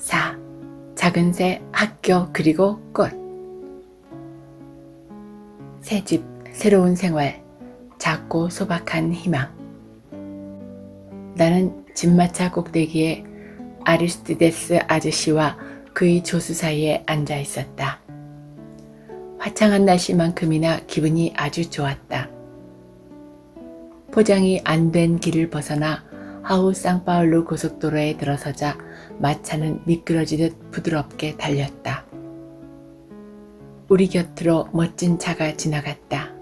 4. 작은 새, 학교, 그리고 꽃. 새집, 새로운 생활, 작고 소박한 희망. 나는 집마차 꼭대기에 아리스티데스 아저씨와 그의 조수 사이에 앉아 있었다. 화창한 날씨만큼이나 기분이 아주 좋았다. 포장이 안 된 길을 벗어나 하우 상파울루 고속도로에 들어서자 마차는 미끄러지듯 부드럽게 달렸다. 우리 곁으로 멋진 차가 지나갔다.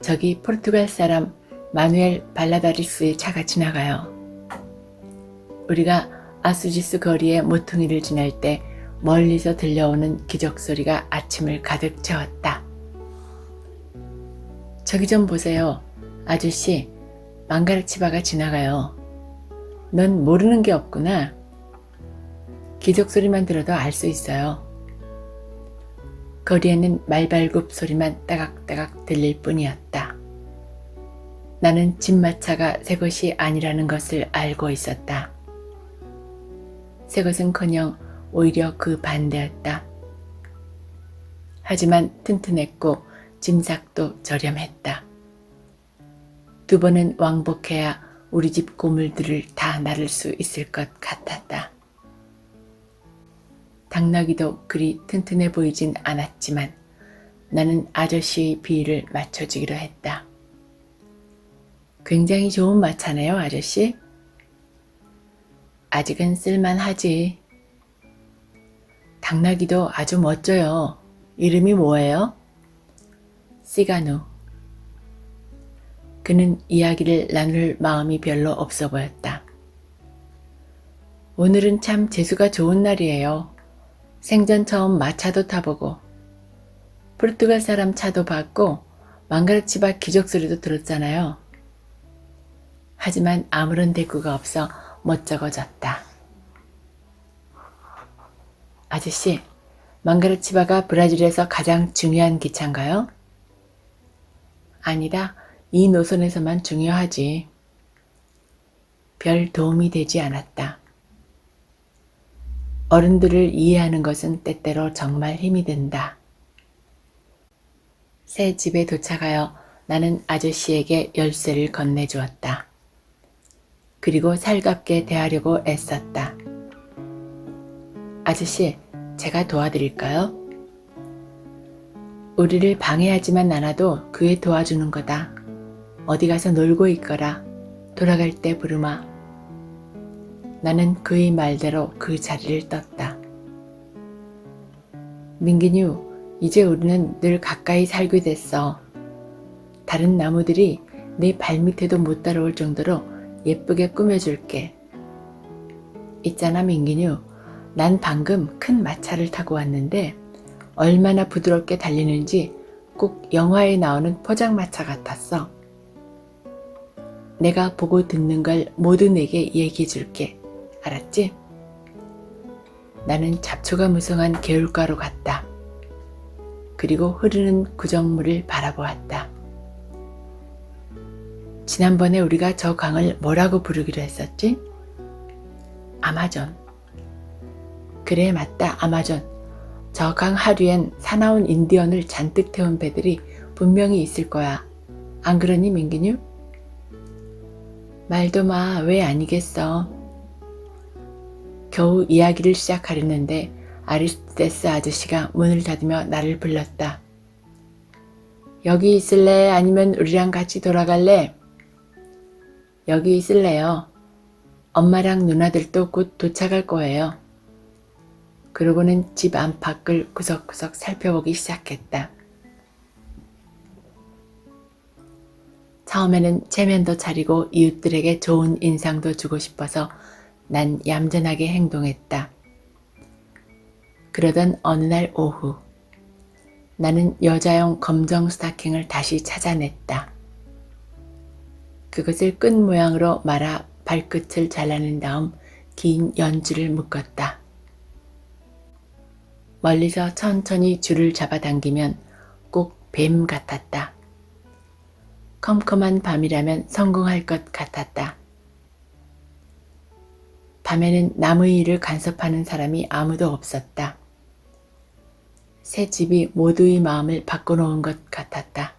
저기 포르투갈 사람 마누엘 발라다리스의 차가 지나가요. 우리가 아수지스 거리의 모퉁이를 지날 때 멀리서 들려오는 기적소리가 아침을 가득 채웠다. 저기 좀 보세요. 아저씨, 망가르치바가 지나가요. 넌 모르는 게 없구나. 기적소리만 들어도 알 수 있어요. 거리에는 말발굽 소리만 따각따각 들릴 뿐이었다. 나는 집마차가 새 것이 아니라는 것을 알고 있었다. 새 것은커녕 오히려 그 반대였다. 하지만 튼튼했고 짐작도 저렴했다. 2번은 왕복해야 우리 집 고물들을 다 나를 수 있을 것 같았다. 당나귀도 그리 튼튼해 보이진 않았지만 나는 아저씨의 비위를 맞춰주기로 했다. 굉장히 좋은 마차네요, 아저씨. 아직은 쓸만하지. 당나귀도 아주 멋져요. 이름이 뭐예요? 시가누. 그는 이야기를 나눌 마음이 별로 없어 보였다. 오늘은 참 재수가 좋은 날이에요. 생전 처음 마차도 타보고 포르투갈 사람 차도 봤고 망가르치바 기적소리도 들었잖아요. 하지만 아무런 대꾸가 없어 멋쩍어졌다. 아저씨, 망가르치바가 브라질에서 가장 중요한 기차인가요? 아니다. 이 노선에서만 중요하지. 별 도움이 되지 않았다. 어른들을 이해하는 것은 때때로 정말 힘이 든다. 새 집에 도착하여 나는 아저씨에게 열쇠를 건네주었다. 그리고 살갑게 대하려고 애썼다. 아저씨, 제가 도와드릴까요? 우리를 방해하지만 않아도 그에 도와주는 거다. 어디 가서 놀고 있거라. 돌아갈 때 부르마. 나는 그의 말대로 그 자리를 떴다. 민기뉴, 이제 우리는 늘 가까이 살게 됐어. 다른 나무들이 내 발밑에도 못 따라올 정도로 예쁘게 꾸며줄게. 있잖아, 민기뉴. 난 방금 큰 마차를 타고 왔는데 얼마나 부드럽게 달리는지 꼭 영화에 나오는 포장마차 같았어. 내가 보고 듣는 걸 모두 내게 얘기해 줄게. 알았지? 나는 잡초가 무성한 개울가로 갔다. 그리고 흐르는 구정물을 바라보았다. 지난번에 우리가 저 강을 뭐라고 부르기로 했었지? 아마존. 그래, 맞다. 아마존. 저 강 하류엔 사나운 인디언을 잔뜩 태운 배들이 분명히 있을 거야. 안 그러니, 민기뉴? 말도 마. 왜 아니겠어. 겨우 이야기를 시작하려는데 아리스티데스 아저씨가 문을 닫으며 나를 불렀다. 여기 있을래? 아니면 우리랑 같이 돌아갈래? 여기 있을래요. 엄마랑 누나들도 곧 도착할 거예요. 그러고는 집 안팎을 구석구석 살펴보기 시작했다. 처음에는 체면도 차리고 이웃들에게 좋은 인상도 주고 싶어서 난 얌전하게 행동했다. 그러던 어느 날 오후, 나는 여자용 검정 스타킹을 다시 찾아냈다. 그것을 끈 모양으로 말아 발끝을 잘라낸 다음 긴 연줄을 묶었다. 멀리서 천천히 줄을 잡아당기면 꼭 뱀 같았다. 컴컴한 밤이라면 성공할 것 같았다. 밤에는 남의 일을 간섭하는 사람이 아무도 없었다. 새 집이 모두의 마음을 바꿔놓은 것 같았다.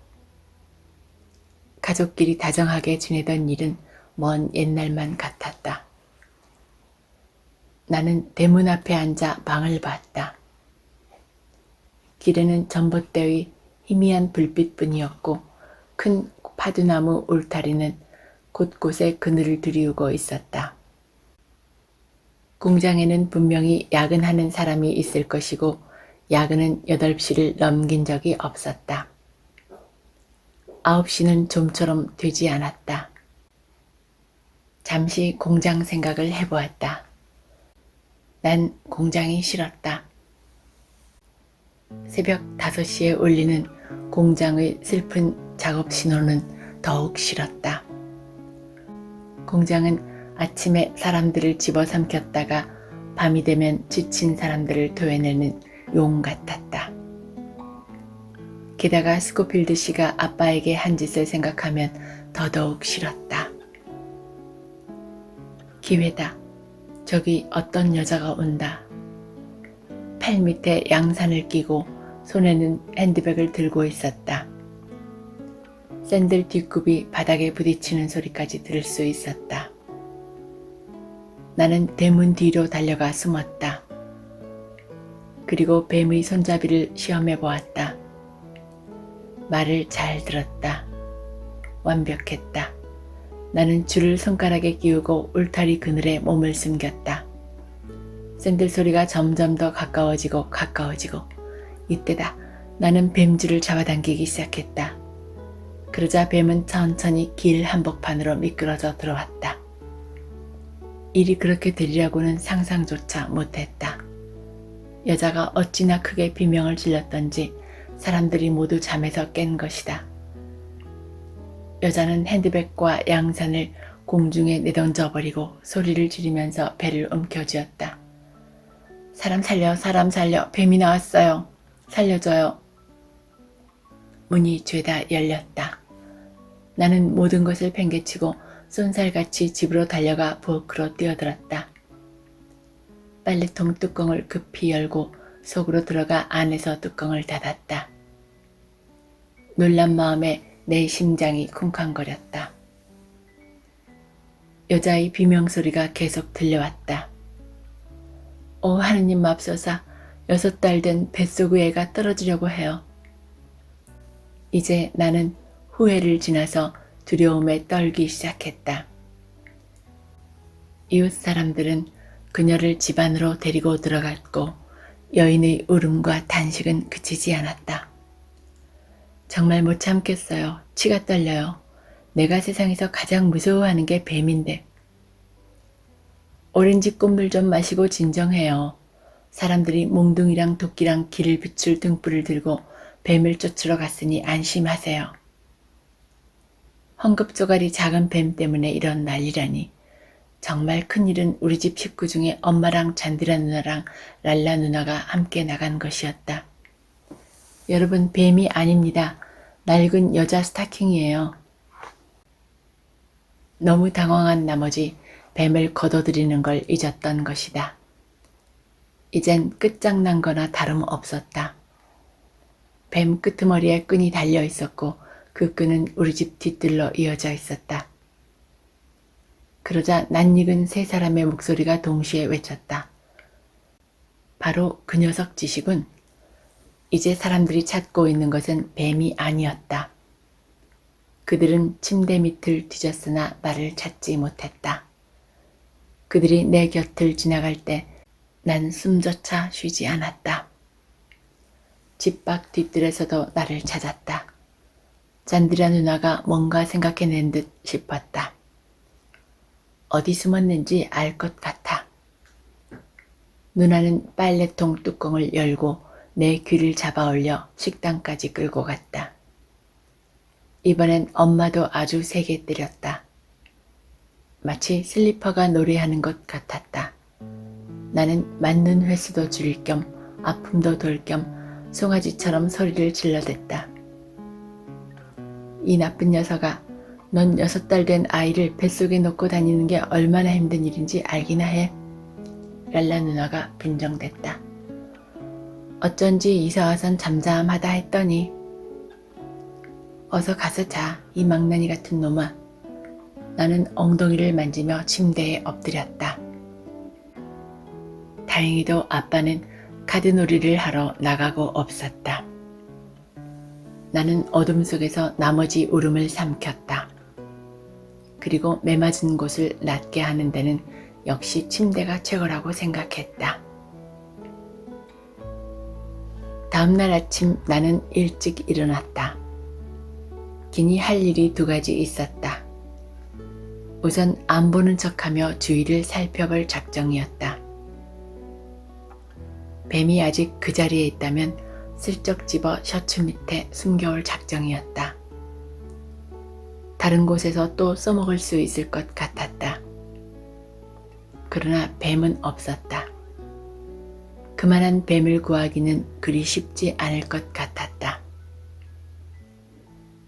가족끼리 다정하게 지내던 일은 먼 옛날만 같았다. 나는 대문 앞에 앉아 방을 봤다. 길에는 전봇대의 희미한 불빛뿐이었고 큰 파두나무 울타리는 곳곳에 그늘을 들이우고 있었다. 공장에는 분명히 야근하는 사람이 있을 것이고 야근은 8시를 넘긴 적이 없었다. 9시는 좀처럼 되지 않았다. 잠시 공장 생각을 해보았다. 난 공장이 싫었다. 새벽 5시에 울리는 공장의 슬픈 작업 신호는 더욱 싫었다. 공장은 아침에 사람들을 집어삼켰다가 밤이 되면 지친 사람들을 토해내는 용 같았다. 게다가 스코필드 씨가 아빠에게 한 짓을 생각하면 더더욱 싫었다. 기회다. 저기 어떤 여자가 온다. 팔 밑에 양산을 끼고 손에는 핸드백을 들고 있었다. 샌들 뒷굽이 바닥에 부딪히는 소리까지 들을 수 있었다. 나는 대문 뒤로 달려가 숨었다. 그리고 뱀의 손잡이를 시험해 보았다. 말을 잘 들었다. 완벽했다. 나는 줄을 손가락에 끼우고 울타리 그늘에 몸을 숨겼다. 샌들 소리가 점점 더 가까워지고 이때다. 나는 뱀줄을 잡아당기기 시작했다. 그러자 뱀은 천천히 길 한복판으로 미끄러져 들어왔다. 일이 그렇게 되리라고는 상상조차 못했다. 여자가 어찌나 크게 비명을 질렀던지 사람들이 모두 잠에서 깬 것이다. 여자는 핸드백과 양산을 공중에 내던져버리고 소리를 지르면서 배를 움켜쥐었다. 사람 살려, 뱀이 나왔어요. 살려줘요. 문이 죄다 열렸다. 나는 모든 것을 팽개치고 쏜살같이 집으로 달려가 부엌으로 뛰어들었다. 빨래통 뚜껑을 급히 열고 속으로 들어가 안에서 뚜껑을 닫았다. 놀란 마음에 내 심장이 쿵쾅거렸다. 여자의 비명소리가 계속 들려왔다. 오 하느님 맙소사, 6달 된 뱃속의 애가 떨어지려고 해요. 이제 나는 후회를 지나서 두려움에 떨기 시작했다. 이웃 사람들은 그녀를 집 안으로 데리고 들어갔고 여인의 울음과 탄식은 그치지 않았다. 정말 못 참겠어요. 치가 떨려요. 내가 세상에서 가장 무서워하는 게 뱀인데. 오렌지 꽃물 좀 마시고 진정해요. 사람들이 몽둥이랑 도끼랑 길을 비출 등불을 들고 뱀을 쫓으러 갔으니 안심하세요. 헝겊조가리 작은 뱀 때문에 이런 난리라니. 정말 큰일은 우리 집 식구 중에 엄마랑 잔디라 누나랑 랄라 누나가 함께 나간 것이었다. 여러분, 뱀이 아닙니다. 낡은 여자 스타킹이에요. 너무 당황한 나머지 뱀을 거둬들이는 걸 잊었던 것이다. 이젠 끝장난 거나 다름없었다. 뱀 끄트머리에 끈이 달려 있었고 그 끈은 우리 집 뒤뜰로 이어져 있었다. 그러자 낯익은 세 사람의 목소리가 동시에 외쳤다. 바로 그 녀석 짓이군. 이제 사람들이 찾고 있는 것은 뱀이 아니었다. 그들은 침대 밑을 뒤졌으나 나를 찾지 못했다. 그들이 내 곁을 지나갈 때 난 숨조차 쉬지 않았다. 집 밖 뒤뜰에서도 나를 찾았다. 잔디라 누나가 뭔가 생각해낸 듯 싶었다. 어디 숨었는지 알 것 같아. 누나는 빨래통 뚜껑을 열고 내 귀를 잡아 올려 식당까지 끌고 갔다. 이번엔 엄마도 아주 세게 때렸다. 마치 슬리퍼가 노래하는 것 같았다. 나는 맞는 횟수도 줄일 겸 아픔도 돌 겸 송아지처럼 소리를 질러댔다. 이 나쁜 녀석아, 넌 6달 된 아이를 뱃속에 놓고 다니는 게 얼마나 힘든 일인지 알기나 해. 랄라 누나가 빈정댔다. 어쩐지 이사와선 잠잠하다 했더니 어서 가서 자, 이 망나니 같은 놈아. 나는 엉덩이를 만지며 침대에 엎드렸다. 다행히도 아빠는 카드놀이를 하러 나가고 없었다. 나는 어둠 속에서 나머지 울음을 삼켰다. 그리고 매맞은 곳을 낫게 하는 데는 역시 침대가 최고라고 생각했다. 다음날 아침 나는 일찍 일어났다. 기니 할 일이 2가지 있었다. 우선 안 보는 척하며 주위를 살펴볼 작정이었다. 뱀이 아직 그 자리에 있다면 슬쩍 집어 셔츠 밑에 숨겨올 작정이었다. 다른 곳에서 또 써먹을 수 있을 것 같았다. 그러나 뱀은 없었다. 그만한 뱀을 구하기는 그리 쉽지 않을 것 같았다.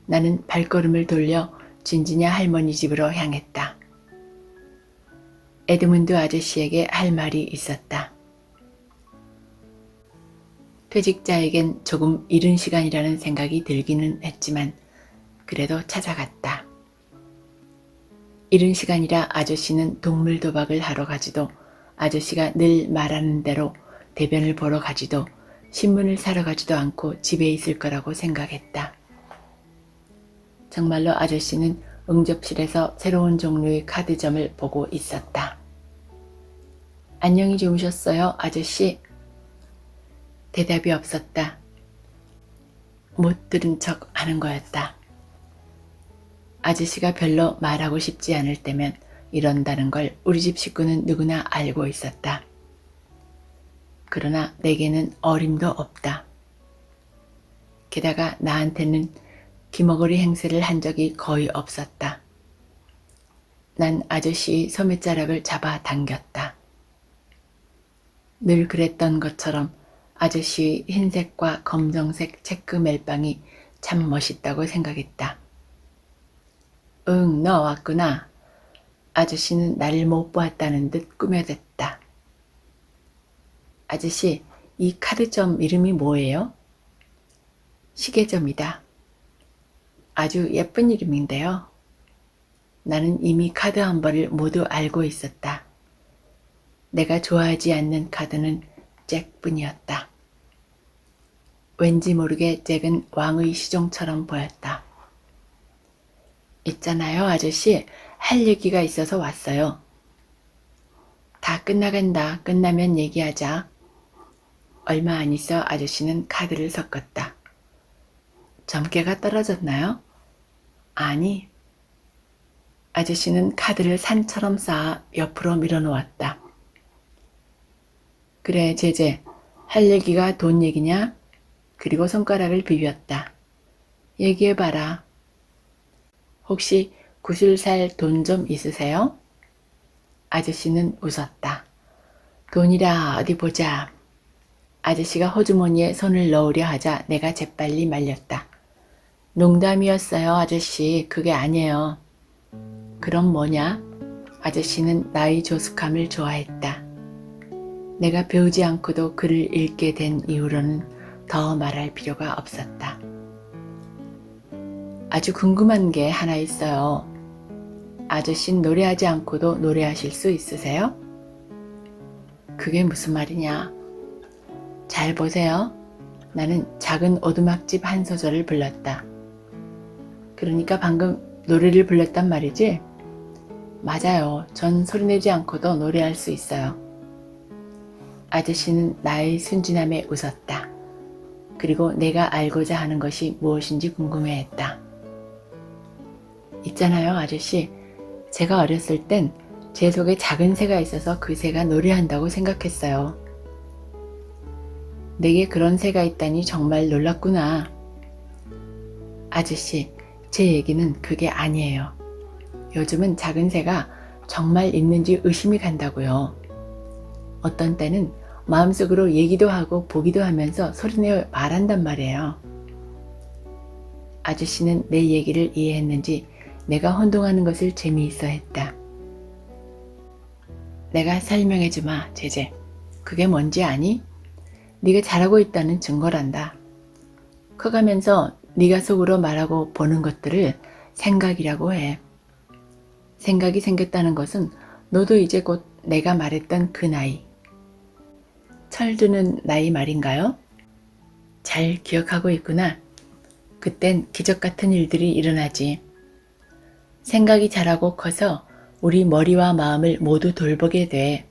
나는 발걸음을 돌려 진지냐 할머니 집으로 향했다. 에드문드 아저씨에게 할 말이 있었다. 퇴직자에겐 조금 이른 시간이라는 생각이 들기는 했지만 그래도 찾아갔다. 이른 시간이라 아저씨는 동물 도박을 하러 가지도 아저씨가 늘 말하는 대로 대변을 보러 가지도 신문을 사러 가지도 않고 집에 있을 거라고 생각했다. 정말로 아저씨는 응접실에서 새로운 종류의 카드점을 보고 있었다. 안녕히 주무셨어요, 아저씨? 대답이 없었다. 못 들은 척 하는 거였다. 아저씨가 별로 말하고 싶지 않을 때면 이런다는 걸 우리 집 식구는 누구나 알고 있었다. 그러나 내게는 어림도 없다. 게다가 나한테는 기머거리 행세를 한 적이 거의 없었다. 난 아저씨의 소매자락을 잡아 당겼다. 늘 그랬던 것처럼 아저씨의 흰색과 검정색 체크 멜빵이 참 멋있다고 생각했다. 응, 너 왔구나. 아저씨는 나를 못 보았다는 듯 꾸며댔다. 아저씨, 이 카드점 이름이 뭐예요? 시계점이다. 아주 예쁜 이름인데요. 나는 이미 카드 한 벌을 모두 알고 있었다. 내가 좋아하지 않는 카드는 잭뿐이었다. 왠지 모르게 잭은 왕의 시종처럼 보였다. 있잖아요, 아저씨. 할 얘기가 있어서 왔어요. 다 끝나간다. 끝나면 얘기하자. 얼마 안 있어 아저씨는 카드를 섞었다. 점괘가 떨어졌나요? 아니. 아저씨는 카드를 산처럼 쌓아 옆으로 밀어놓았다. 그래, 제제. 할 얘기가 돈 얘기냐? 그리고 손가락을 비볐다. 얘기해봐라. 혹시 구슬 살 돈 좀 있으세요? 아저씨는 웃었다. 돈이라 어디 보자. 아저씨가 호주머니에 손을 넣으려 하자 내가 재빨리 말렸다. 농담이었어요, 아저씨. 그게 아니에요. 그럼 뭐냐? 아저씨는 나의 조숙함을 좋아했다. 내가 배우지 않고도 글을 읽게 된 이후로는 더 말할 필요가 없었다. 아주 궁금한 게 하나 있어요. 아저씨는 노래하지 않고도 노래하실 수 있으세요? 그게 무슨 말이냐? 잘 보세요. 나는 작은 오두막집 한 소절을 불렀다. 그러니까 방금 노래를 불렀단 말이지? 맞아요. 전 소리내지 않고도 노래할 수 있어요. 아저씨는 나의 순진함에 웃었다. 그리고 내가 알고자 하는 것이 무엇인지 궁금해했다. 있잖아요, 아저씨. 제가 어렸을 땐 제 속에 작은 새가 있어서 그 새가 노래한다고 생각했어요. 내게 그런 새가 있다니 정말 놀랐구나. 아저씨, 제 얘기는 그게 아니에요. 요즘은 작은 새가 정말 있는지 의심이 간다고요. 어떤 때는 마음속으로 얘기도 하고 보기도 하면서 소리내어 말한단 말이에요. 아저씨는 내 얘기를 이해했는지 내가 혼동하는 것을 재미있어 했다. 내가 설명해주마, 제제. 그게 뭔지 아니? 네가 잘하고 있다는 증거란다. 커가면서 네가 속으로 말하고 보는 것들을 생각이라고 해. 생각이 생겼다는 것은 너도 이제 곧 내가 말했던 그 나이, 철드는 나이 말인가요? 잘 기억하고 있구나. 그땐 기적 같은 일들이 일어나지. 생각이 자라고 커서 우리 머리와 마음을 모두 돌보게 돼.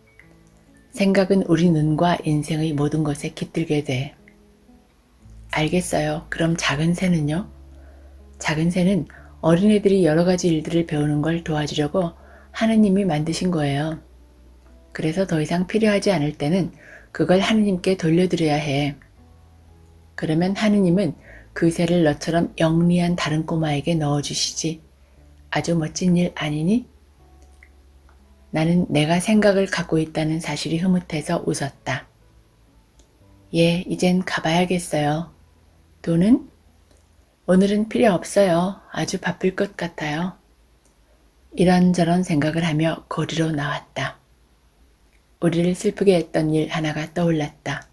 생각은 우리 눈과 인생의 모든 것에 깃들게 돼. 알겠어요. 그럼 작은 새는요? 작은 새는 어린애들이 여러 가지 일들을 배우는 걸 도와주려고 하느님이 만드신 거예요. 그래서 더 이상 필요하지 않을 때는 그걸 하느님께 돌려드려야 해. 그러면 하느님은 그 새를 너처럼 영리한 다른 꼬마에게 넣어주시지. 아주 멋진 일 아니니? 나는 내가 생각을 갖고 있다는 사실이 흐뭇해서 웃었다. 예, 이젠 가봐야겠어요. 돈은? 오늘은 필요 없어요. 아주 바쁠 것 같아요. 이런저런 생각을 하며 거리로 나왔다. 우리를 슬프게 했던 일 하나가 떠올랐다.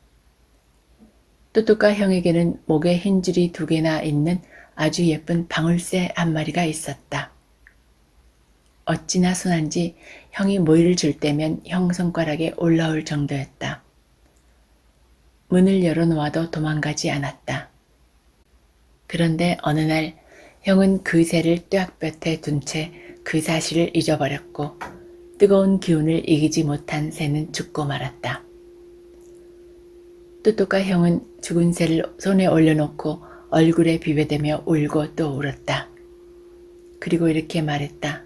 뚜뚜까 형에게는 목에 흰줄이 2개나 있는 아주 예쁜 방울새 한 마리가 있었다. 어찌나 순한지 형이 모이를 줄 때면 형 손가락에 올라올 정도였다. 문을 열어놓아도 도망가지 않았다. 그런데 어느 날 형은 그 새를 뙤볕에 둔 채 그 사실을 잊어버렸고 뜨거운 기운을 이기지 못한 새는 죽고 말았다. 뚜뚜까 형은 죽은 새를 손에 올려놓고 얼굴에 비벼대며 울고 또 울었다. 그리고 이렇게 말했다.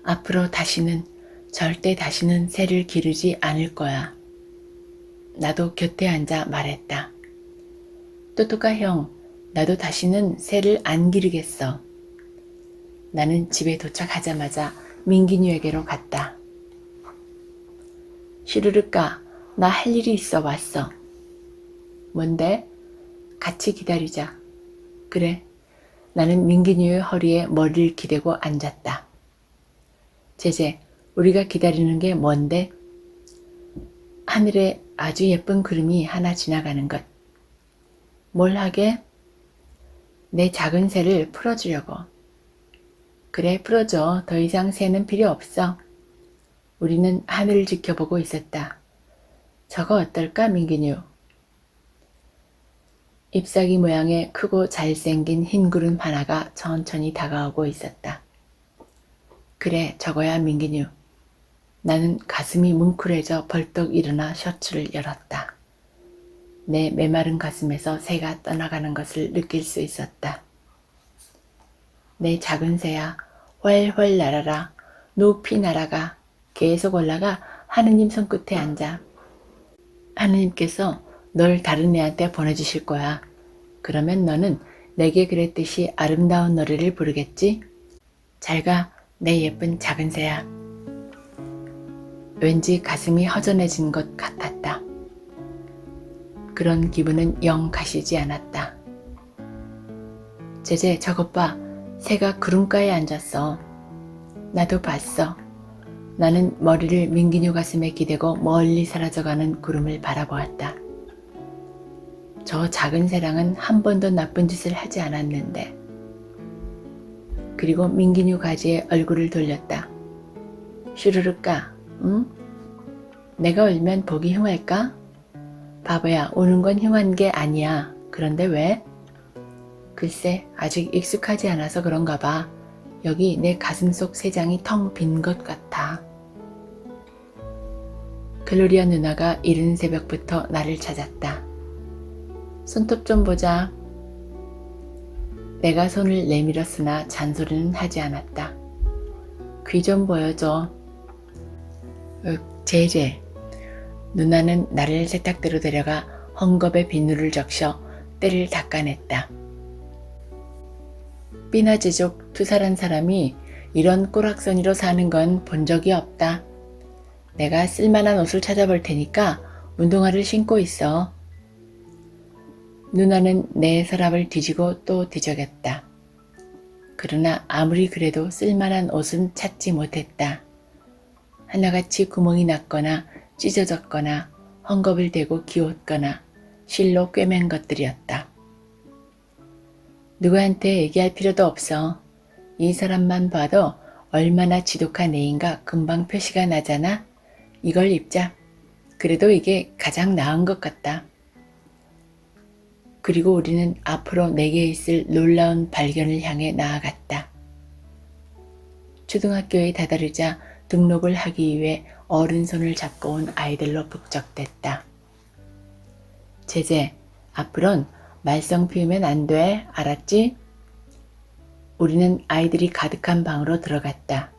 앞으로 다시는 절대 다시는 새를 기르지 않을 거야. 나도 곁에 앉아 말했다. 뚜뚜까 형, 나도 다시는 새를 안 기르겠어. 나는 집에 도착하자마자 민기뉴에게로 갔다. 시르르까, 나 할 일이 있어 왔어. 뭔데? 같이 기다리자. 그래. 나는 민기뉴의 허리에 머리를 기대고 앉았다. 제제, 우리가 기다리는 게 뭔데? 하늘에 아주 예쁜 구름이 하나 지나가는 것. 뭘 하게? 내 작은 새를 풀어주려고. 그래, 풀어줘. 더 이상 새는 필요 없어. 우리는 하늘을 지켜보고 있었다. 저거 어떨까, 민기뉴? 잎사귀 모양의 크고 잘생긴 흰 구름 하나가 천천히 다가오고 있었다. 그래, 저거야, 민기뉴. 나는 가슴이 뭉클해져 벌떡 일어나 셔츠를 열었다. 내 메마른 가슴에서 새가 떠나가는 것을 느낄 수 있었다. 내 작은 새야, 훨훨 날아라, 높이 날아가, 계속 올라가 하느님 손끝에 앉아. 하느님께서 널 다른 애한테 보내주실 거야. 그러면 너는 내게 그랬듯이 아름다운 노래를 부르겠지? 잘 가, 내 예쁜 작은 새야. 왠지 가슴이 허전해진 것 같았다. 그런 기분은 영 가시지 않았다. 제제, 저것 봐. 새가 구름가에 앉았어. 나도 봤어. 나는 머리를 민기뉴 가슴에 기대고 멀리 사라져가는 구름을 바라보았다. 저 작은 새랑은 한 번도 나쁜 짓을 하지 않았는데. 그리고 민기뉴 가지에 얼굴을 돌렸다. 슈르륵까, 응? 내가 울면 보기 흉할까? 바보야, 우는 건 흉한 게 아니야. 그런데 왜? 글쎄, 아직 익숙하지 않아서 그런가 봐. 여기 내 가슴 속 새장이 텅 빈 것 같아. 글로리아 누나가 이른 새벽부터 나를 찾았다. 손톱 좀 보자. 내가 손을 내밀었으나 잔소리는 하지 않았다. 귀 좀 보여줘. 제제. 누나는 나를 세탁대로 데려가 헝겊에 비누를 적셔 때를 닦아냈다. 삐나제족 투살한 사람이 이런 꼬락서니로 사는 건 본 적이 없다. 내가 쓸만한 옷을 찾아볼 테니까 운동화를 신고 있어. 누나는 내 서랍을 뒤지고 또 뒤적였다. 그러나 아무리 그래도 쓸만한 옷은 찾지 못했다. 하나같이 구멍이 났거나 찢어졌거나 헝겊을 대고 기웠거나 실로 꿰맨 것들이었다. 누구한테 얘기할 필요도 없어. 이 사람만 봐도 얼마나 지독한 애인가 금방 표시가 나잖아. 이걸 입자. 그래도 이게 가장 나은 것 같다. 그리고 우리는 앞으로 내게 있을 놀라운 발견을 향해 나아갔다. 초등학교에 다다르자 등록을 하기 위해 어른 손을 잡고 온 아이들로 북적댔다. 제제, 앞으론 말썽 피우면 안 돼. 알았지? 우리는 아이들이 가득한 방으로 들어갔다.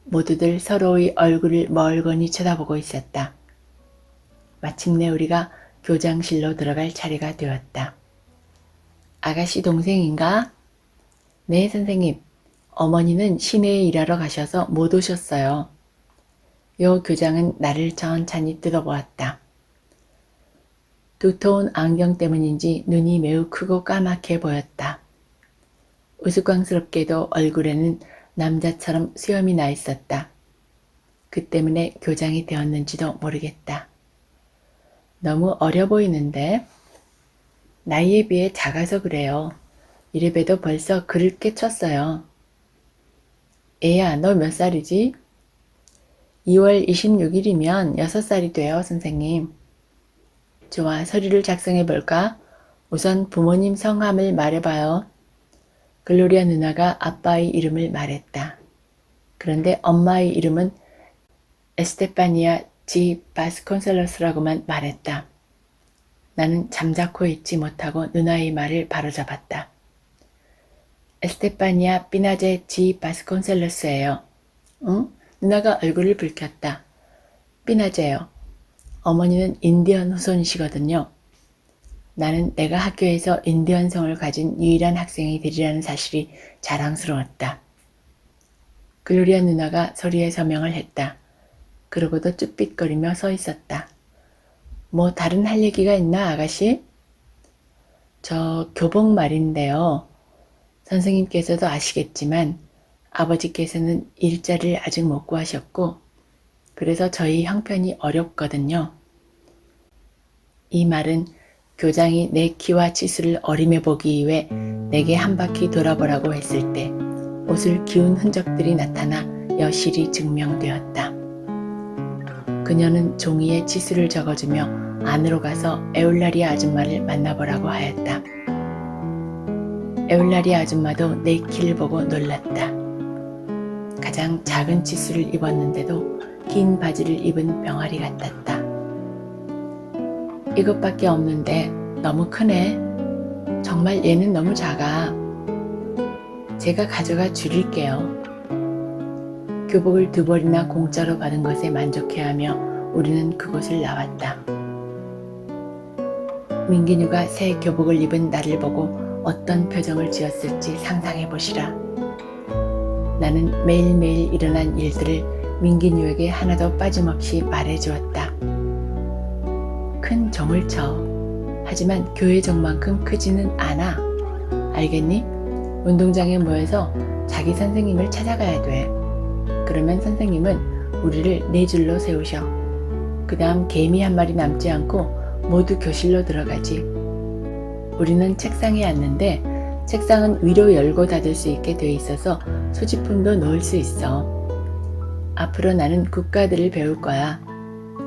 모두들 서로의 얼굴을 멀거니 쳐다보고 있었다. 마침내 우리가 교장실로 들어갈 차례가 되었다. 아가씨 동생인가? 네, 선생님. 어머니는 시내에 일하러 가셔서 못 오셨어요. 요 교장은 나를 천천히 뜯어보았다. 두터운 안경 때문인지 눈이 매우 크고 까맣게 보였다. 우스꽝스럽게도 얼굴에는 남자처럼 수염이 나 있었다. 그 때문에 교장이 되었는지도 모르겠다. 너무 어려 보이는데? 나이에 비해 작아서 그래요. 이래봬도 벌써 글을 깨쳤어요. 애야, 너 몇 살이지? 2월 26일이면 6살이 돼요, 선생님. 좋아, 서류를 작성해 볼까? 우선 부모님 성함을 말해봐요. 글로리아 누나가 아빠의 이름을 말했다. 그런데 엄마의 이름은 에스테파니아 지 바스콘셀러스라고만 말했다. 나는 잠자코 있지 못하고 누나의 말을 바로잡았다. 에스테파니아 피나제 지 바스콘셀러스예요. 응? 누나가 얼굴을 붉혔다. 피나제요. 어머니는 인디언 후손이시거든요. 나는 내가 학교에서 인디언 성을 가진 유일한 학생이 되리라는 사실이 자랑스러웠다. 글로리아 누나가 서류에 서명을 했다. 그러고도 쭈삣거리며 서 있었다. 뭐 다른 할 얘기가 있나 아가씨? 저 교복 말인데요. 선생님께서도 아시겠지만 아버지께서는 일자리를 아직 못 구하셨고 그래서 저희 형편이 어렵거든요. 이 말은 교장이 내 키와 치수를 어림해 보기 위해 내게 한 바퀴 돌아보라고 했을 때 옷을 기운 흔적들이 나타나 여실히 증명되었다. 그녀는 종이에 치수를 적어주며 안으로 가서 에울라리아 아줌마를 만나보라고 하였다. 에울라리아 아줌마도 내 키를 보고 놀랐다. 가장 작은 치수를 입었는데도 긴 바지를 입은 병아리 같았다. 이것밖에 없는데 너무 크네. 정말 얘는 너무 작아. 제가 가져가 줄일게요. 교복을 2벌이나 공짜로 받은 것에 만족해하며 우리는 그곳을 나왔다. 민기뉴가 새 교복을 입은 나를 보고 어떤 표정을 지었을지 상상해 보시라. 나는 매일매일 일어난 일들을 민기뉴에게 하나도 빠짐없이 말해주었다. 큰 정을 쳐. 하지만 교회 정만큼 크지는 않아. 알겠니? 운동장에 모여서 자기 선생님을 찾아가야 돼. 그러면 선생님은 우리를 4줄로 세우셔. 그 다음 개미 한 마리 남지 않고 모두 교실로 들어가지. 우리는 책상에 앉는데 책상은 위로 열고 닫을 수 있게 돼 있어서 소지품도 넣을 수 있어. 앞으로 나는 국가들을 배울 거야.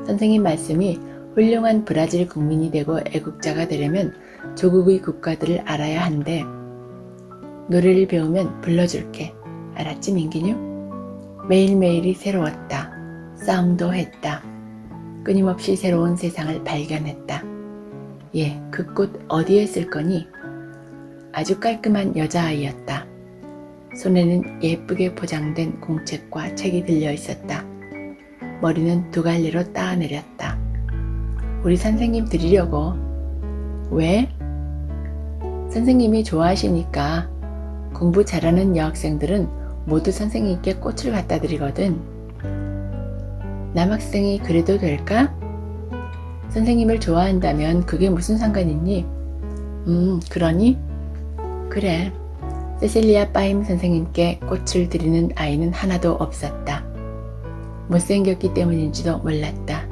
선생님 말씀이 훌륭한 브라질 국민이 되고 애국자가 되려면 조국의 국가들을 알아야 한대. 노래를 배우면 불러줄게. 알았지, 민기뉴? 매일매일이 새로웠다. 싸움도 했다. 끊임없이 새로운 세상을 발견했다. 예, 그 꽃 어디에 쓸 거니? 아주 깔끔한 여자아이였다. 손에는 예쁘게 포장된 공책과 책이 들려 있었다. 머리는 2갈래로 따내렸다. 우리 선생님 드리려고. 왜? 선생님이 좋아하시니까. 공부 잘하는 여학생들은 모두 선생님께 꽃을 갖다 드리거든. 남학생이 그래도 될까? 선생님을 좋아한다면 그게 무슨 상관이니? 그러니? 그래. 세실리아 빠임 선생님께 꽃을 드리는 아이는 하나도 없었다. 못생겼기 때문인지도 몰랐다.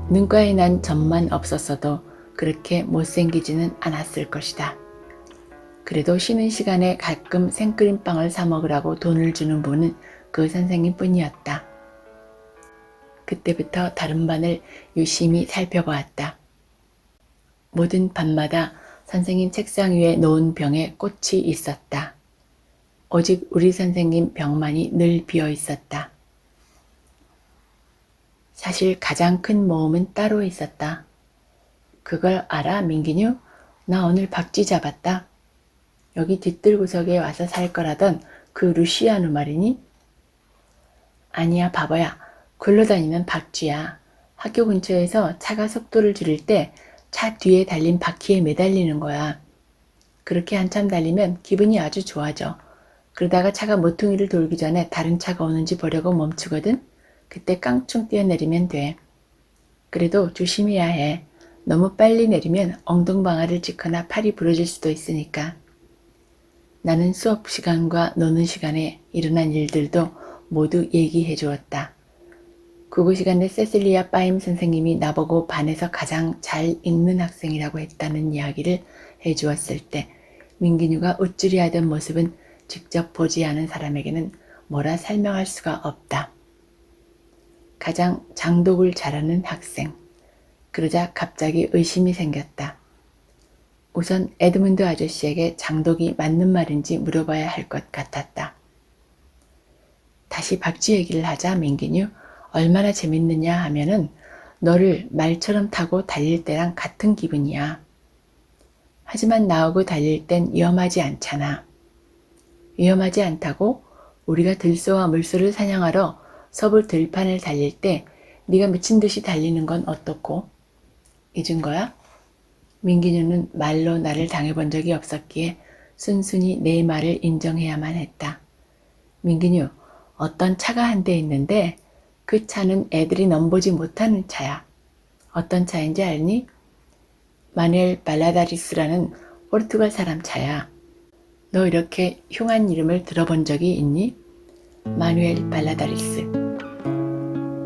눈가에 난 점만 없었어도 그렇게 못생기지는 않았을 것이다. 그래도 쉬는 시간에 가끔 생크림빵을 사 먹으라고 돈을 주는 분은 그 선생님뿐이었다. 그때부터 다른 반을 유심히 살펴보았다. 모든 밤마다 선생님 책상 위에 놓은 병에 꽃이 있었다. 오직 우리 선생님 병만이 늘 비어 있었다. 사실 가장 큰 모험은 따로 있었다. 그걸 알아, 민기뉴? 나 오늘 박쥐 잡았다. 여기 뒤뜰구석에 와서 살 거라던 그 루시아누 말이니? 아니야, 바보야. 굴러다니는 박쥐야. 학교 근처에서 차가 속도를 줄일 때 차 뒤에 달린 바퀴에 매달리는 거야. 그렇게 한참 달리면 기분이 아주 좋아져. 그러다가 차가 모퉁이를 돌기 전에 다른 차가 오는지 보려고 멈추거든. 그때 깡충 뛰어내리면 돼. 그래도 조심해야 해. 너무 빨리 내리면 엉덩방아를 찢거나 팔이 부러질 수도 있으니까. 나는 수업 시간과 노는 시간에 일어난 일들도 모두 얘기해 주었다. 국어 시간에 세실리아 빠임 선생님이 나보고 반에서 가장 잘 읽는 학생이라고 했다는 이야기를 해 주었을 때 민기뉴가 우쭐해하던 모습은 직접 보지 않은 사람에게는 뭐라 설명할 수가 없다. 가장 장독을 잘하는 학생. 그러자 갑자기 의심이 생겼다. 우선 에드문드 아저씨에게 장독이 맞는 말인지 물어봐야 할 것 같았다. 다시 박쥐 얘기를 하자, 민기뉴. 얼마나 재밌느냐 하면은 너를 말처럼 타고 달릴 때랑 같은 기분이야. 하지만 나오고 달릴 땐 위험하지 않잖아. 위험하지 않다고? 우리가 들소와 물소를 사냥하러 서부 들판을 달릴 때 네가 미친 듯이 달리는 건 어떻고? 잊은 거야? 민기뉴는 말로 나를 당해본 적이 없었기에 순순히 내 말을 인정해야만 했다. 민기뉴, 어떤 차가 한 대 있는데 그 차는 애들이 넘보지 못하는 차야. 어떤 차인지 알니? 마누엘 발라다리스라는 포르투갈 사람 차야. 너 이렇게 흉한 이름을 들어본 적이 있니? 마누엘 발라다리스.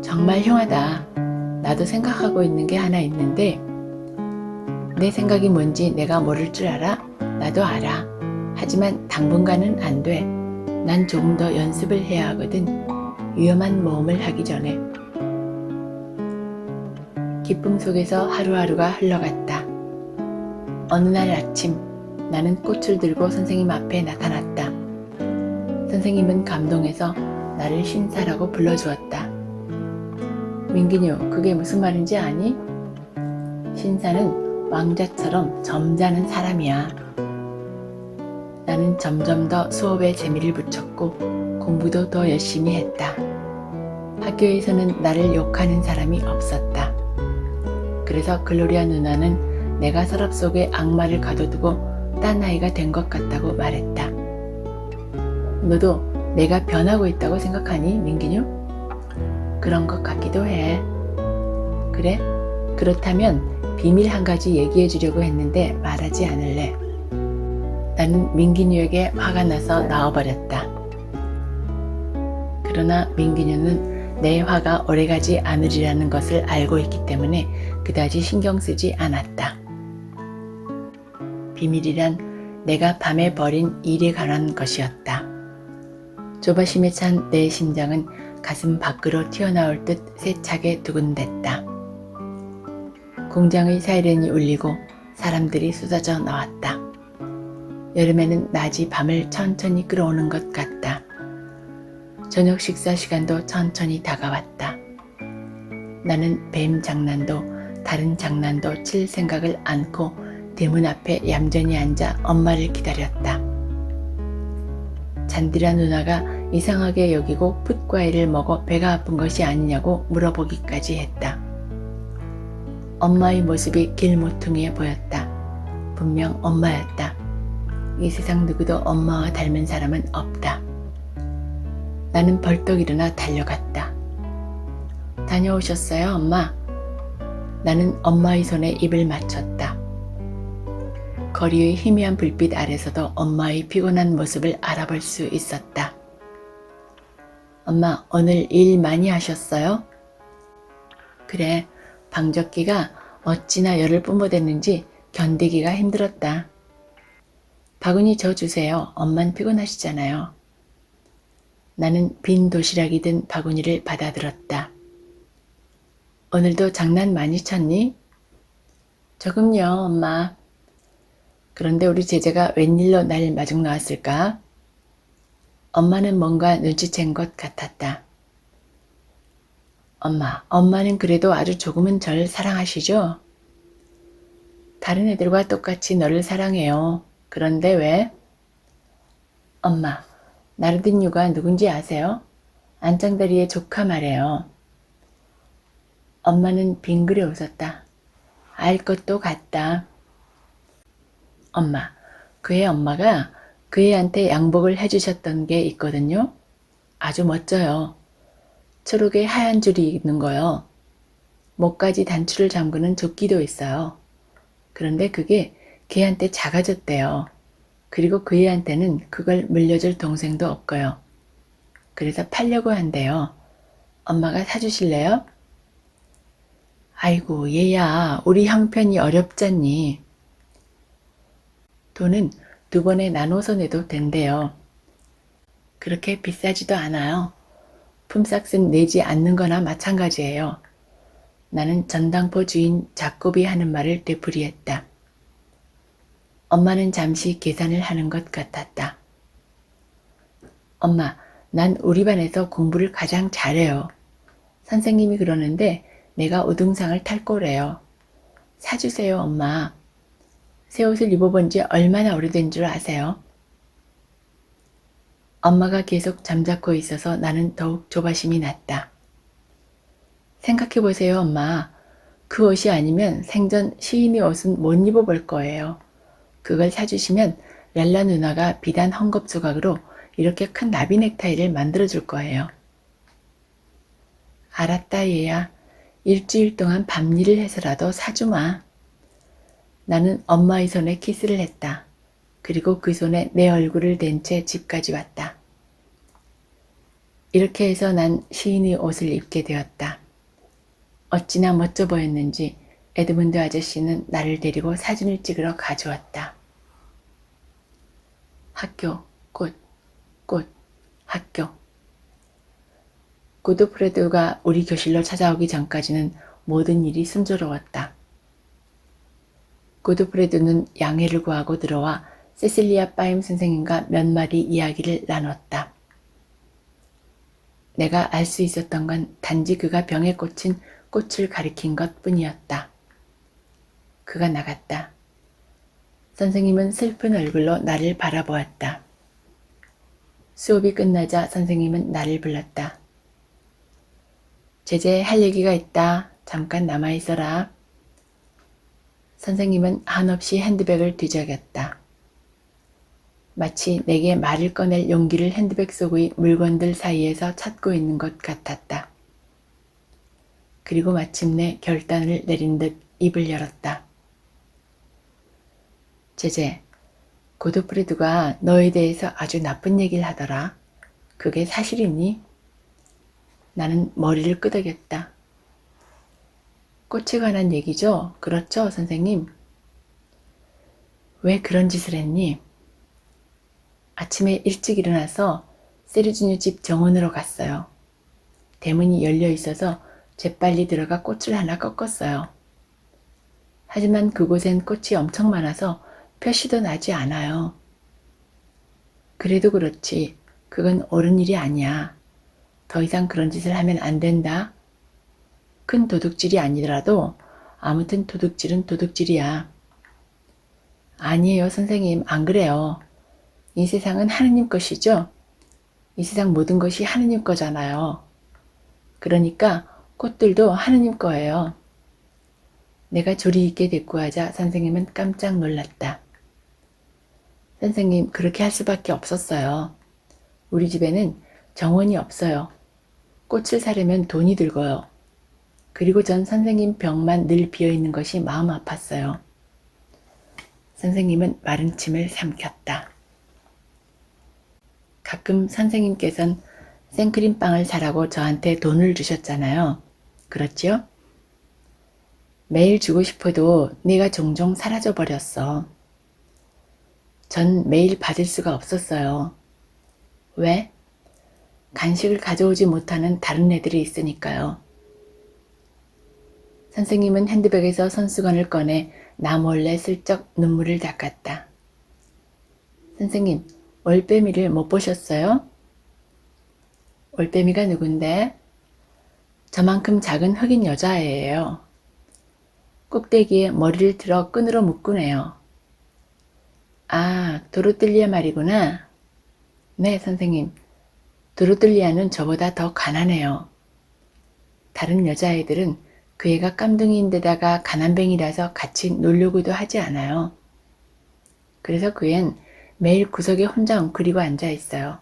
정말 흉하다. 나도 생각하고 있는 게 하나 있는데 내 생각이 뭔지 내가 모를 줄 알아? 나도 알아. 하지만 당분간은 안 돼. 난 조금 더 연습을 해야 하거든. 위험한 모험을 하기 전에. 기쁨 속에서 하루하루가 흘러갔다. 어느 날 아침 나는 꽃을 들고 선생님 앞에 나타났다. 선생님은 감동해서 나를 신사라고 불러주었다. 민기뉴, 그게 무슨 말인지 아니? 신사는 왕자처럼 점잖은 사람이야. 나는 점점 더 수업에 재미를 붙였고 공부도 더 열심히 했다. 학교에서는 나를 욕하는 사람이 없었다. 그래서 글로리아 누나는 내가 서랍 속에 악마를 가둬두고 딴 아이가 된 것 같다고 말했다. 너도 내가 변하고 있다고 생각하니, 민기뉴? 그런 것 같기도 해. 그래? 그렇다면 비밀 한 가지 얘기해 주려고 했는데 말하지 않을래. 나는 민기뉴에게 화가 나서 나와버렸다. 그러나 민기뉴는 내 화가 오래가지 않으리라는 것을 알고 있기 때문에 그다지 신경 쓰지 않았다. 비밀이란 내가 밤에 벌인 일에 관한 것이었다. 조바심에 찬 내 심장은 가슴 밖으로 튀어나올 듯 세차게 두근댔다. 공장의 사이렌이 울리고 사람들이 쏟아져 나왔다. 여름에는 낮이 밤을 천천히 끌어오는 것 같다. 저녁 식사 시간도 천천히 다가왔다. 나는 뱀 장난도 다른 장난도 칠 생각을 않고 대문 앞에 얌전히 앉아 엄마를 기다렸다. 잔디라 누나가 이상하게 여기고 풋과일을 먹어 배가 아픈 것이 아니냐고 물어보기까지 했다. 엄마의 모습이 길모퉁이에 보였다. 분명 엄마였다. 이 세상 누구도 엄마와 닮은 사람은 없다. 나는 벌떡 일어나 달려갔다. 다녀오셨어요, 엄마? 나는 엄마의 손에 입을 맞췄다. 거리의 희미한 불빛 아래서도 엄마의 피곤한 모습을 알아볼 수 있었다. 엄마, 오늘 일 많이 하셨어요? 그래, 방적기가 어찌나 열을 뿜어댔는지 견디기가 힘들었다. 바구니 저 주세요. 엄만 피곤하시잖아요. 나는 빈 도시락이 든 바구니를 받아들었다. 오늘도 장난 많이 쳤니? 조금요, 엄마. 그런데 우리 제자가 웬일로 날 마중 나왔을까? 엄마는 뭔가 눈치챈 것 같았다. 엄마는 그래도 아주 조금은 절 사랑하시죠? 다른 애들과 똑같이 너를 사랑해요. 그런데 왜? 엄마, 나르딘유가 누군지 아세요? 안짱다리의 조카 말이에요. 엄마는 빙그레 웃었다. 알 것도 같다. 엄마, 그 애 엄마가 그 애한테 양복을 해주셨던 게 있거든요. 아주 멋져요. 초록에 하얀 줄이 있는 거요. 목까지 단추를 잠그는 조끼도 있어요. 그런데 그게 걔한테 작아졌대요. 그리고 그 애한테는 그걸 물려줄 동생도 없고요. 그래서 팔려고 한대요. 엄마가 사주실래요? 아이고 얘야, 우리 형편이 어렵잖니. 돈은 2번에 나눠서 내도 된대요. 그렇게 비싸지도 않아요. 품삯은 내지 않는 거나 마찬가지예요. 나는 전당포 주인 자꼬비 하는 말을 되풀이했다. 엄마는 잠시 계산을 하는 것 같았다. 엄마, 난 우리 반에서 공부를 가장 잘해요. 선생님이 그러는데 내가 우등상을 탈 거래요. 사주세요, 엄마. 새 옷을 입어본 지 얼마나 오래된 줄 아세요? 엄마가 계속 잠자코 있어서 나는 더욱 조바심이 났다. 생각해보세요, 엄마. 그 옷이 아니면 생전 시인의 옷은 못 입어볼 거예요. 그걸 사주시면 랄라 누나가 비단 헝겊 조각으로 이렇게 큰 나비 넥타이를 만들어줄 거예요. 알았다, 얘야. 일주일 동안 밤일을 해서라도 사주마. 나는 엄마의 손에 키스를 했다. 그리고 그 손에 내 얼굴을 댄 채 집까지 왔다. 이렇게 해서 난 시인의 옷을 입게 되었다. 어찌나 멋져 보였는지 에드문드 아저씨는 나를 데리고 사진을 찍으러 가져왔다. 학교, 꽃, 학교. 고드프레드가 우리 교실로 찾아오기 전까지는 모든 일이 순조로웠다. 고드프레드는 양해를 구하고 들어와 세실리아 파임 선생님과 몇 마디 이야기를 나눴다. 내가 알 수 있었던 건 단지 그가 병에 꽂힌 꽃을 가리킨 것 뿐이었다. 그가 나갔다. 선생님은 슬픈 얼굴로 나를 바라보았다. 수업이 끝나자 선생님은 나를 불렀다. 제제 할 얘기가 있다. 잠깐 남아있어라. 선생님은 한없이 핸드백을 뒤적였다. 마치 내게 말을 꺼낼 용기를 핸드백 속의 물건들 사이에서 찾고 있는 것 같았다. 그리고 마침내 결단을 내린 듯 입을 열었다. 제제, 고드프리드가 너에 대해서 아주 나쁜 얘기를 하더라. 그게 사실이니? 나는 머리를 끄덕였다. 꽃에 관한 얘기죠? 그렇죠, 선생님? 왜 그런 짓을 했니? 아침에 일찍 일어나서 세르주뉴 집 정원으로 갔어요. 대문이 열려 있어서 재빨리 들어가 꽃을 하나 꺾었어요. 하지만 그곳엔 꽃이 엄청 많아서 표시도 나지 않아요. 그래도 그렇지, 그건 옳은 일이 아니야. 더 이상 그런 짓을 하면 안 된다. 큰 도둑질이 아니더라도 아무튼 도둑질은 도둑질이야. 아니에요, 선생님. 안 그래요. 이 세상은 하느님 것이죠? 이 세상 모든 것이 하느님 거잖아요. 그러니까 꽃들도 하느님 거예요. 내가 조리 있게 대꾸하자 선생님은 깜짝 놀랐다. 선생님, 그렇게 할 수밖에 없었어요. 우리 집에는 정원이 없어요. 꽃을 사려면 돈이 들고요. 그리고 전 선생님 벽만 늘 비어있는 것이 마음 아팠어요. 선생님은 마른 침을 삼켰다. 가끔 선생님께선 생크림빵을 사라고 저한테 돈을 주셨잖아요. 그렇지요? 매일 주고 싶어도 네가 종종 사라져 버렸어. 전 매일 받을 수가 없었어요. 왜? 간식을 가져오지 못하는 다른 애들이 있으니까요. 선생님은 핸드백에서 손수건을 꺼내 나 몰래 슬쩍 눈물을 닦았다. 선생님, 올빼미를 못 보셨어요? 올빼미가 누군데? 저만큼 작은 흑인 여자애예요. 꼭대기에 머리를 들어 끈으로 묶으네요. 아, 도로뜰리아 말이구나. 네, 선생님. 도로뜰리아는 저보다 더 가난해요. 다른 여자애들은 그 애가 깜둥이인데다가 가난뱅이라서 같이 놀려고도 하지 않아요. 그래서 그 앤 매일 구석에 혼자 웅크리고 앉아 있어요.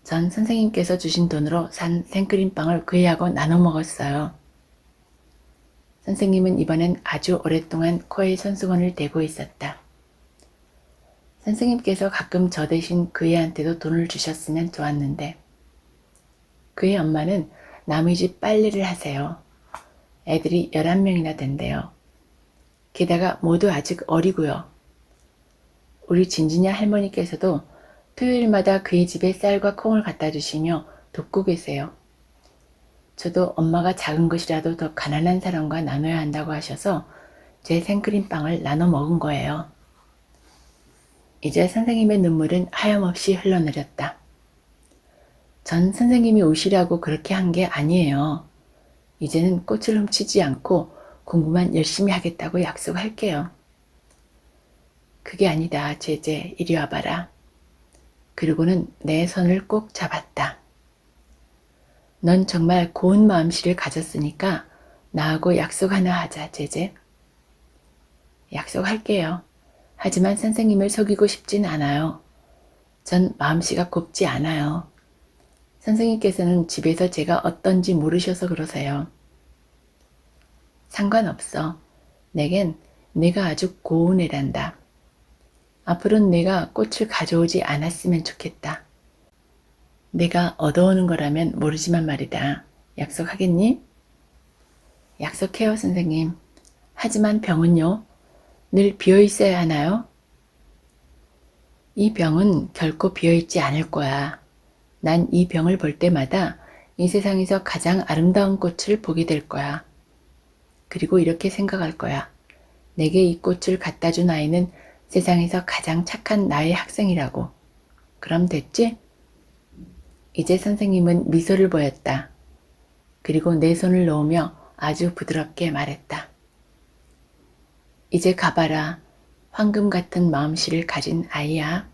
전 선생님께서 주신 돈으로 산 생크림빵을 그 애하고 나눠 먹었어요. 선생님은 이번엔 아주 오랫동안 코에 손수건을 대고 있었다. 선생님께서 가끔 저 대신 그 애한테도 돈을 주셨으면 좋았는데 그의 엄마는 남의 집 빨래를 하세요. 애들이 11명이나 된대요. 게다가 모두 아직 어리고요. 우리 진진이 할머니께서도 토요일마다 그의 집에 쌀과 콩을 갖다 주시며 돕고 계세요. 저도 엄마가 작은 것이라도 더 가난한 사람과 나눠야 한다고 하셔서 제 생크림빵을 나눠 먹은 거예요. 이제 선생님의 눈물은 하염없이 흘러내렸다. 전 선생님이 우시라고 그렇게 한 게 아니에요. 이제는 꽃을 훔치지 않고 공부만 열심히 하겠다고 약속할게요. 그게 아니다, 제제. 이리 와봐라. 그리고는 내 손을 꼭 잡았다. 넌 정말 고운 마음씨를 가졌으니까 나하고 약속 하나 하자, 제제. 약속할게요. 하지만 선생님을 속이고 싶진 않아요. 전 마음씨가 곱지 않아요. 선생님께서는 집에서 제가 어떤지 모르셔서 그러세요. 상관없어. 내겐 내가 아주 고운 애란다. 앞으로는 내가 꽃을 가져오지 않았으면 좋겠다. 내가 얻어오는 거라면 모르지만 말이다. 약속하겠니? 약속해요, 선생님. 하지만 병은요? 늘 비어있어야 하나요? 이 병은 결코 비어있지 않을 거야. 난 이 병을 볼 때마다 이 세상에서 가장 아름다운 꽃을 보게 될 거야. 그리고 이렇게 생각할 거야. 내게 이 꽃을 갖다 준 아이는 세상에서 가장 착한 나의 학생이라고. 그럼 됐지? 이제 선생님은 미소를 보였다. 그리고 내 손을 놓으며 아주 부드럽게 말했다. 이제 가봐라. 황금 같은 마음씨를 가진 아이야.